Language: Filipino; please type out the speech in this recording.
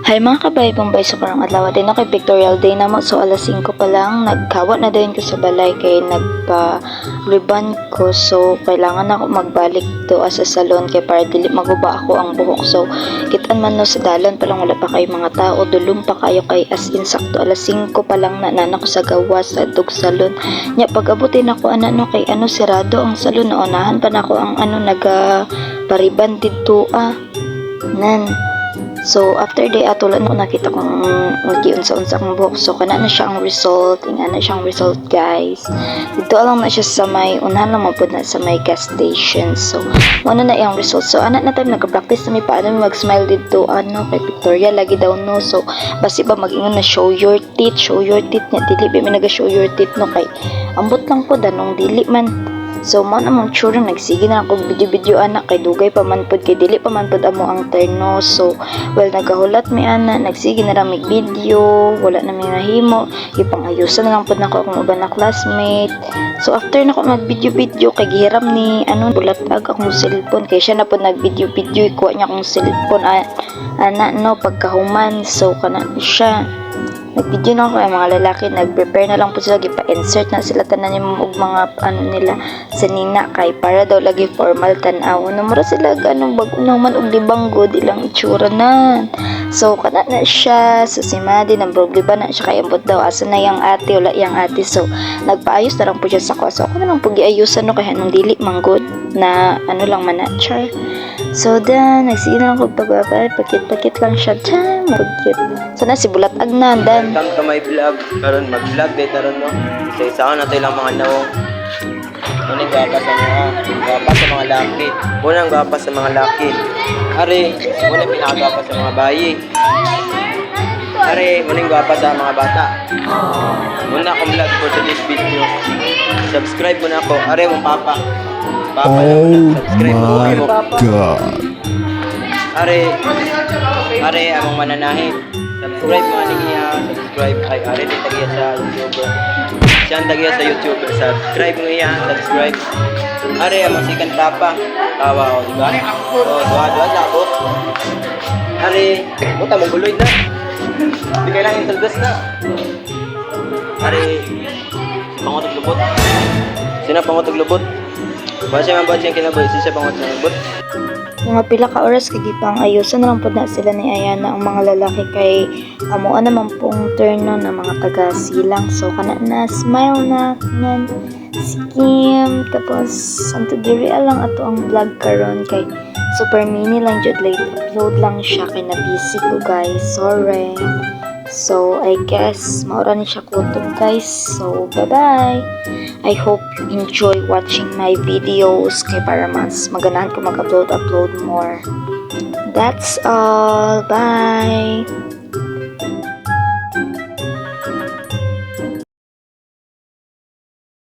Hi mga kabay, bombay sa karang adlaw din ako kay pictorial day na mo. So alas 5 pa lang nagkawa na din ko sa balay kay nagpa-ribbon ko. So kailangan ako magbalik to sa salon kay para dili maguba ako ang buhok. So kitaan man no sa dalan pa lang wala pa kay mga tao, dulong pa kayo kay as in sakto alas 5 pa lang na ko sa gawas sa dug salon. Nya pag-abutin ako no kay sirado ang salon, naunahan pa nako ang naga pariban didto nan. So after day atulan no nakita kong nagkiunsa-unsa akong buhok. So kana na siya ang result, inga na siyang result guys. Dito lang na siya sa may unahan lang mapud na sa may gas station. So ano na yung result. So anak na time nagka-practice na may paano mag-smile dito kay Victoria lagi daw no. So basi ba mag-ingon na show your teeth nya dili ba may naga-show your teeth no kay ambot lang po danong dili man. So mo namang sure nagsige na ako video anak kay dugay pa man pud kay dili pa man pud amo ang terno. So well nagahulat mi ana nagsige na ra mig video wala na mi nahimo ipangayusan na lang pud nako akong uban na classmate. So after nako mag video kay gihiram ni bulatag akong cellphone kay siya na pud nag video ikuha niya akong cellphone ana no pagkahuman. So kana siya nag-video na ako ay mga lalaki nag-prepare na lang po sila gipa-insert na sila tanan yung mga nila sa nina kay para daw lagi formal tanaw numero sila ganong bago naman og libang good ilang itsura na. So kana na siya so si Madi nang problema na siya kay ambot daw asa na yang ate wala yang ate. So nagpaayos na lang po siya sa ko. So ako na lang po giayusan no kay anong dili manggod na lang manager. So then nagsige na lang ko pagbabay pakit lang siya dyan magkit. Sana si bulat agnan dan welcome to my vlog. Karon mag-vlog day taron no. Isa-isa na tayo lang mga nawong. Unang gapa sa mga laki. Unang gapa sa mga laki. Are, unang pinakagapa sa mga bayi. Are, unang gapa sa mga bata. Muna akong vlog for today's video. Subscribe mo na ako. Are, mong papa. Papa Oh subscribe mo. my God. Are, among mananahin. Subscribe mga niya, subscribe ay are din tagiya sa YouTuber. Siya ang tagiya sa YouTuber. Subscribe mo iya, subscribe. Are ang masikan papa. Tawa o, diba? O, duha sa ako. Are, buta mong guloy na. Hindi kailangan yung talgas na. Are, pangotog lubot. Sino pangotog lubot? Ba siya man ba siyang kinaboy? Siya pangotog lubot. mga pila ka oras kay gipang ayusan na lang pud na sila ni Ayana ang mga lalaki kay amuan naman pong turno na mga taga silang. So kana na smile na ngan si Kim tapos santo diri lang ato ang vlog karon kay super mini lang jud late upload lang siya kay na busy ko guys sorry. So I guess maura ni siya kutob guys. So bye bye. I hope you enjoy watching my videos kay para mas maganahan ko mag-upload more. That's all. Bye.